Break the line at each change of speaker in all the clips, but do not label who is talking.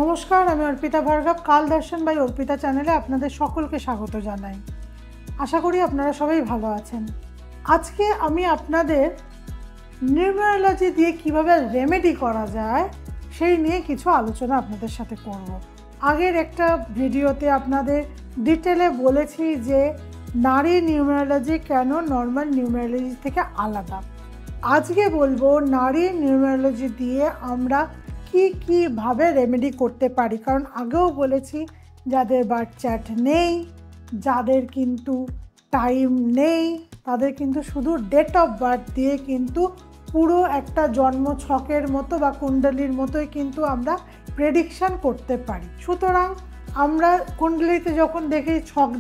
নমস্কার, আমি অর্পিতা ভার্গব। কাল দর্শন বাই অর্পিতা চ্যানেলে আপনাদের সকলকে স্বাগত জানাই। আশা করি আপনারা সবাই ভালো আছেন। আজকে আমি আপনাদের নিউমেরোলজি দিয়ে কিভাবে রেমেডি করা যায় সেই নিয়ে কিছু আলোচনা আপনাদের সাথে করব। আগের একটা ভিডিওতে আপনাদের ডিটেলে বলেছি যে নারী নিউমেরোলজি কেন নর্মাল নিউমেরোলজি থেকে আলাদা। আজকে বলবো নারী নিউমেরোলজি দিয়ে আমরা কীভাবে রেমেডি করতে পারি। কারণ আগেও বলেছি যাদের বার্থ চার্ট নেই, যাদের কিন্তু টাইম নেই, তাদের কিন্তু শুধু ডেট অফ বার্থ দিয়ে কিন্তু পুরো একটা জন্ম ছকের মতো বা কুণ্ডলীর মতোই কিন্তু আমরা প্রেডিকশান করতে পারি। সুতরাং আমরা কুণ্ডলিতে যখন দেখি, ছক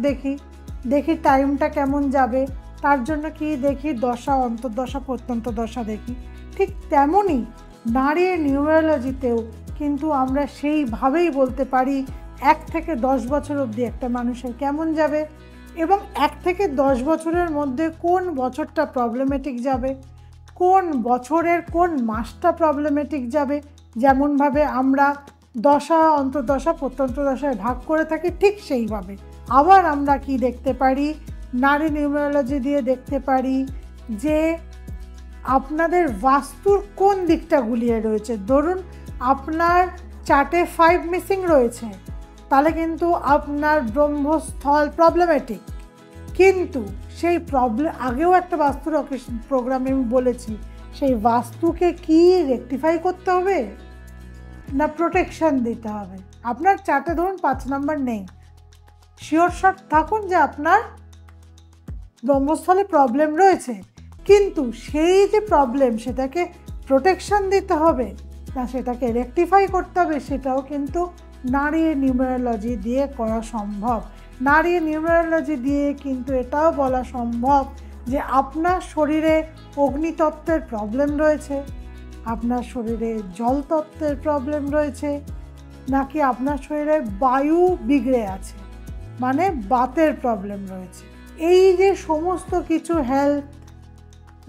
দেখি টাইমটা কেমন যাবে, তার জন্য কি দেখি, দশা, অন্তর্দশা, প্রত্যন্ত দশা দেখি। ঠিক তেমনই নারীর নিউমেরোলজিতেও কিন্তু আমরা সেইভাবেই বলতে পারি 1 থেকে 10 বছর অবধি একটা মানুষের কেমন যাবে এবং 1 থেকে 10 বছরের মধ্যে কোন বছরটা প্রবলেমেটিক যাবে, কোন বছরের কোন মাসটা প্রবলেমেটিক যাবে। যেমনভাবে আমরা দশা, অন্তর্দশা, প্রত্যন্ত দশায় ভাগ করে থাকি, ঠিক সেইভাবে আবার আমরা কি দেখতে পারি, নারী নিউমেরোলজি দিয়ে দেখতে পারি যে আপনাদের বাস্তুর কোন দিকটা গুলিয়ে রয়েছে। ধরুন আপনার চার্টে 5 মিসিং রয়েছে, তাহলে কিন্তু আপনার ব্রহ্মস্থল প্রবলেমেটিক। কিন্তু সেই আগেও একটা বাস্তুর প্রোগ্রামে আমি বলেছি, সেই বাস্তুকে কি রেকটিফাই করতে হবে না প্রোটেকশন দিতে হবে। আপনার চার্টে ধরুন 5 নম্বর নেই, শিওর শট থাকুন যে আপনার ব্রহ্মস্থলে প্রবলেম রয়েছে, কিন্তু সেই যে প্রবলেম সেটাকে প্রোটেকশন দিতে হবে না সেটাকে রেকটিফাই করতে হবে, সেটাও কিন্তু নারী নিউমেরোলজি দিয়ে করা সম্ভব। নারী নিউমেরোলজি দিয়ে কিন্তু এটাও বলা সম্ভব যে আপনার শরীরে অগ্নিতত্ত্বের প্রবলেম রয়েছে, আপনার শরীরে জলতত্ত্বের প্রবলেম রয়েছে, নাকি আপনার শরীরে বায়ু বিগড়ে আছে, মানে বাতের প্রবলেম রয়েছে। এই যে সমস্ত কিছু হেলথ,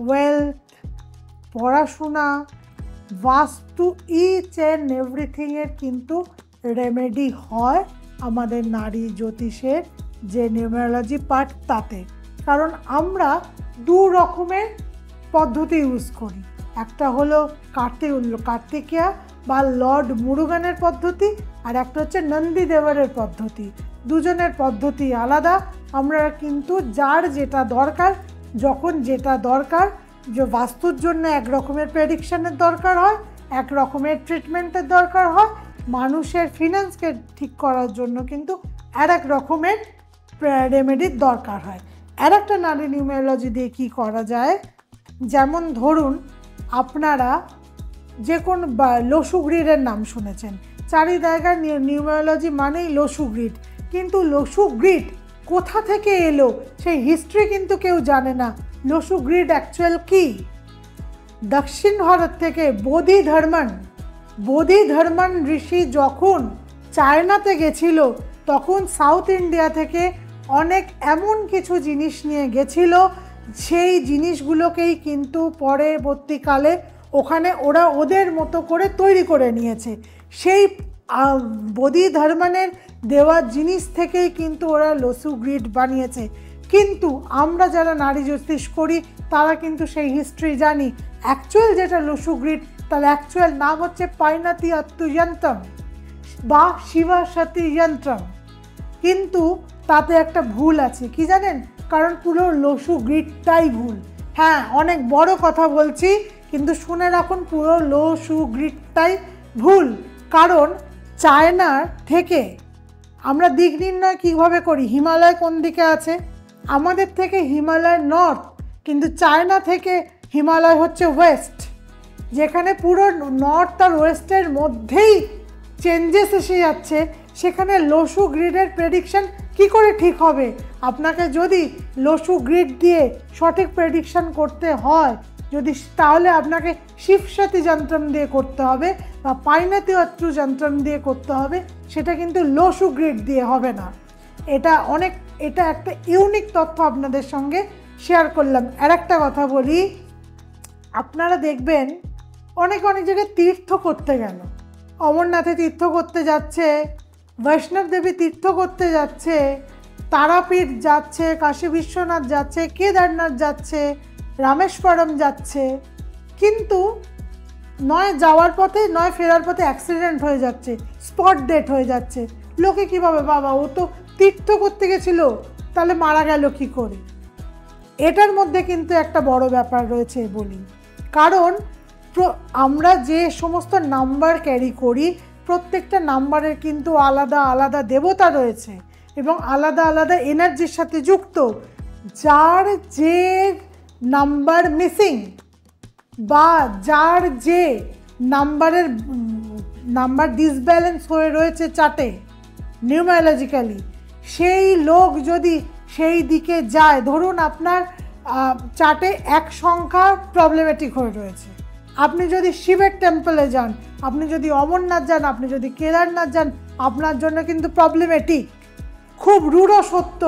ওয়েলথ, পড়াশোনা, বাস্তু, ইচ অ্যান্ড এভরিথিংয়ের কিন্তু রেমেডি হয় আমাদের নারী জ্যোতিষের যে নিউমেরোলজি পার্ট তাতে। কারণ আমরা 2 রকমের পদ্ধতি ইউজ করি। একটা হলো কার্তিকেয়া বা লর্ড মুরুগানের পদ্ধতি, আর একটা হচ্ছে নন্দী দেওয়ারের পদ্ধতি। দুজনের পদ্ধতি আলাদা। আমরা কিন্তু যার যেটা দরকার, যখন যেটা দরকার, যে বাস্তুর জন্য এক রকমের প্রেডিকশানের দরকার হয়, এক রকমের ট্রিটমেন্টের দরকার হয়, মানুষের ফিনান্সকে ঠিক করার জন্য কিন্তু আর এক রকমের রেমেডির দরকার হয়। আর একটা নারী নিউমেরোলজি দিয়ে কী করা যায়, যেমন ধরুন আপনারা যে কোন লসু গ্রিডের নাম শুনেছেন, চারি জায়গায় নিউমেরোলজি মানেই লসু গ্রিড, কিন্তু লসু গ্রিড কোথা থেকে এলো সেই হিস্ট্রি কিন্তু কেউ জানে না। লসু গ্রিড অ্যাকচুয়াল কি? দক্ষিণ ভারত থেকে বোধি ধর্মন ঋষি যখন চায়নাতে গেছিল, তখন সাউথ ইন্ডিয়া থেকে অনেক এমন কিছু জিনিস নিয়ে গেছিল, সেই জিনিসগুলোকেই কিন্তু পরবর্তীকালে ওখানে ওরা ওদের মতো করে তৈরি করে নিয়েছে। সেই বোধি ধর্মনের দেওয়া জিনিস থেকেই কিন্তু ওরা লসু গ্রিড বানিয়েছে। কিন্তু আমরা যারা নারী জ্যোতিষ করি তারা কিন্তু সেই হিস্ট্রি জানি। অ্যাকচুয়াল যেটা লসু গ্রিড, তার অ্যাকচুয়াল নাম হচ্ছে পাইনাতি অত্যযন্ত্রম বা শিবা সতী যন্ত্রম। কিন্তু তাতে একটা ভুল আছে, কি জানেন? কারণ পুরো লসু গ্রিডটাই ভুল। হ্যাঁ, অনেক বড় কথা বলছি, কিন্তু শুনে রাখুন, পুরো লসু গ্রিডটাই ভুল। কারণ চায়নার থেকে আমরা দিক নির্ণয় কীভাবে করি, হিমালয় কোন দিকে আছে, আমাদের থেকে হিমালয় নর্থ, কিন্তু চায়না থেকে হিমালয় হচ্ছে ওয়েস্ট। যেখানে পুরো নর্থ আর ওয়েস্টের মধ্যেই চেঞ্জেস এসে যাচ্ছে, সেখানে লসু গ্রিডের প্রেডিকশন কি করে ঠিক হবে? আপনাকে যদি লসু গ্রিড দিয়ে সঠিক প্রেডিকশন করতে হয়, তাহলে আপনাকে শিবসতী যন্ত্রম দিয়ে করতে হবে বা পাইনাতি অত্রু যন্ত্রম দিয়ে করতে হবে। সেটা কিন্তু লসু গ্রিড দিয়ে হবে না। এটা একটা ইউনিক তথ্য আপনাদের সঙ্গে শেয়ার করলাম। আর একটা কথা বলি, আপনারা দেখবেন অনেক জায়গায় তীর্থ করতে গেল, অমরনাথে তীর্থ করতে যাচ্ছে, বৈষ্ণব দেবী তীর্থ করতে যাচ্ছে, তারাপীঠ যাচ্ছে, কাশী বিশ্বনাথ যাচ্ছে, কেদারনাথ যাচ্ছে, রামেশ্বরম যাচ্ছে, কিন্তু নয় যাওয়ার পথে নয় ফেরার পথে অ্যাক্সিডেন্ট হয়ে যাচ্ছে, স্পট ডেথ হয়ে যাচ্ছে। লোকে কীভাবে, বাবা ও তো তীর্থ করতে গেছিল, তাহলে মারা গেল কী করে? এটার মধ্যে কিন্তু একটা বড় ব্যাপার রয়েছে বলি, কারণ আমরা যে সমস্ত নাম্বার ক্যারি করি প্রত্যেকটা নাম্বারের কিন্তু আলাদা আলাদা দেবতা রয়েছে এবং আলাদা আলাদা এনার্জির সাথে যুক্ত। যার যে নাম্বার মিসিং বা যার যে নাম্বার ডিসব্যালেন্স হয়ে রয়েছে চার্টে নিউমারোলজিক্যালি, সেই লোক যদি সেই দিকে যায়, ধরুন আপনার চার্টে এক সংখ্যা প্রবলেমেটিক হয়ে রয়েছে, আপনি যদি শিবের টেম্পলে যান, আপনি যদি অমরনাথ যান, আপনি যদি কেদারনাথ যান, আপনার জন্য কিন্তু প্রবলেমেটিক। খুব রূঢ় সত্য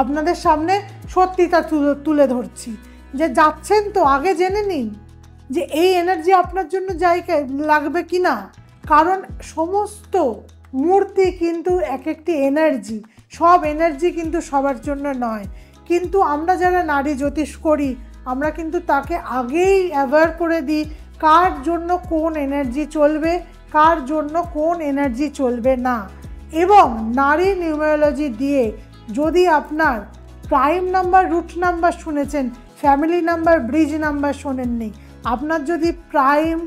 আপনাদের সামনে সত্যিটা তুলে ধরছি, যে যাচ্ছেন তো আগে জেনে নিন যে এই এনার্জি আপনার জন্য জায়গায় লাগবে কি না। কারণ সমস্ত মূর্তি কিন্তু এক একটি এনার্জি, সব এনার্জি কিন্তু সবার জন্য নয়। কিন্তু আমরা যারা নারী জ্যোতিষ করি আমরা কিন্তু তাকে আগেই অ্যাওয়্যার করে দিই কার জন্য কোন এনার্জি চলবে, কার জন্য কোন এনার্জি চলবে না। এবং নারী নিউমারোলজি দিয়ে যদি আপনার প্রাইম নাম্বার, রুট নাম্বার শুনেছেন, ফ্যামিলি নাম্বার, ব্রিজ নাম্বার শোনেননি, আপনার যদি প্রাইম,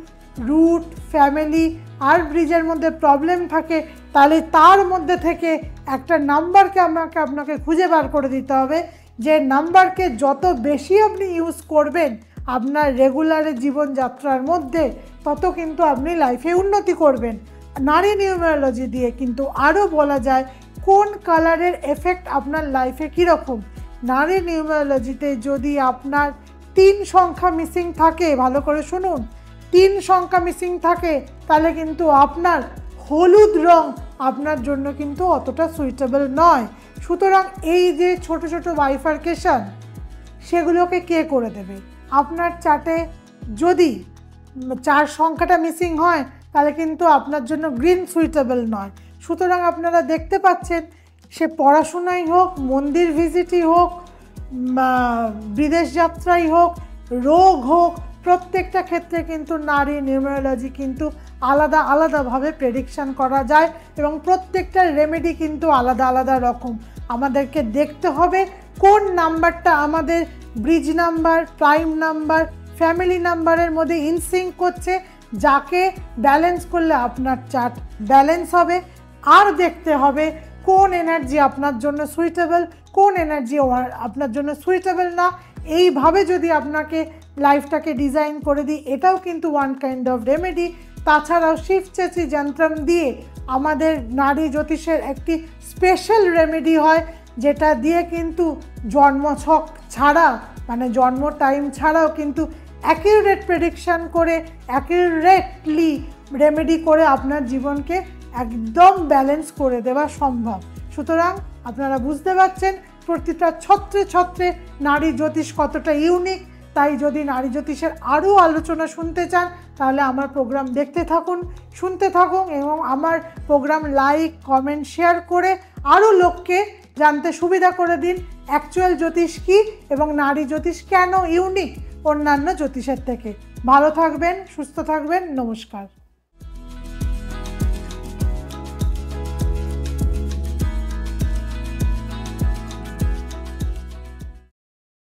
রুট, ফ্যামিলি আর ব্রিজের মধ্যে প্রবলেম থাকে, তাহলে তার মধ্যে থেকে একটা নাম্বারকে আপনাকে খুঁজে বার করে দিতে হবে, যে নাম্বারকে যত বেশি আপনি ইউজ করবেন আপনার রেগুলার জীবনযাত্রার মধ্যে, তত কিন্তু আপনি লাইফে উন্নতি করবেন। নারী নিউমারোলজি দিয়ে কিন্তু আরও বলা যায় কোন কালারের এফেক্ট আপনার লাইফে কীরকম। নারী নিউমারোলজিতে যদি আপনার 3 সংখ্যা মিসিং থাকে, ভালো করে শুনুন, 3 সংখ্যা মিসিং থাকে, তাহলে কিন্তু আপনার হলুদ রং আপনার জন্য কিন্তু অতটা সুইটেবল নয়। সুতরাং এই যে ছোট ছোট বাইফার্কেশন, সেগুলোকে কে করে দেবে? আপনার চার্টে যদি 4 সংখ্যাটা মিসিং হয় তাহলে কিন্তু আপনার জন্য গ্রিন সুইটেবল নয়। সুতরাং আপনারা দেখতে পাচ্ছেন, সে পড়াশোনাই হোক, মন্দির ভিজিটই হোক, বিদেশ যাত্রাই হোক, রোগ হোক, প্রত্যেকটা ক্ষেত্রে কিন্তু নারী নিউমারোলজি কিন্তু আলাদা আলাদাভাবে প্রেডিকশান করা যায় এবং প্রত্যেকটার রেমেডি কিন্তু আলাদা আলাদা রকম। আমাদেরকে দেখতে হবে কোন নাম্বারটা আমাদের bridge number, prime number, family নাম্বারের মধ্যে ইনসিঙ্ক করছে, যাকে ব্যালেন্স করলে আপনার চার্ট ব্যালেন্স হবে। আর দেখতে হবে কোন এনার্জি আপনার জন্য সুইটেবল, কোন এনার্জি আপনার জন্য সুইটেবল না। এইভাবে যদি আপনাকে লাইফটাকে ডিজাইন করে দিই, এটাও কিন্তু ওয়ান কাইন্ড অফ রেমেডি। তাছাড়াও শিবচেচি যন্ত্রম দিয়ে আমাদের নারী জ্যোতিষের একটি স্পেশাল রেমেডি হয়, যেটা দিয়ে কিন্তু জন্মছক ছাড়া, মানে জন্ম টাইম ছাড়াও কিন্তু অ্যাকিউরেট প্রেডিকশান করে, অ্যাকিউরেটলি রেমেডি করে আপনার জীবনকে একদম ব্যালেন্স করে দেওয়া সম্ভব। সুতরাং আপনারা বুঝতে পারছেন প্রতিটা ছত্রে ছত্রে নারী জ্যোতিষ কতটা ইউনিক। তাই যদি নারী জ্যোতিষের আরও আলোচনা শুনতে চান তাহলে আমার প্রোগ্রাম দেখতে থাকুন, শুনতে থাকুন এবং আমার প্রোগ্রাম লাইক, কমেন্ট, শেয়ার করে আরও লোককে জানতে সুবিধা করে দিন অ্যাকচুয়াল জ্যোতিষ কী এবং নারী জ্যোতিষ কেন ইউনিক অন্যান্য জ্যোতিষের থেকে। ভালো থাকবেন, সুস্থ থাকবেন, নমস্কার।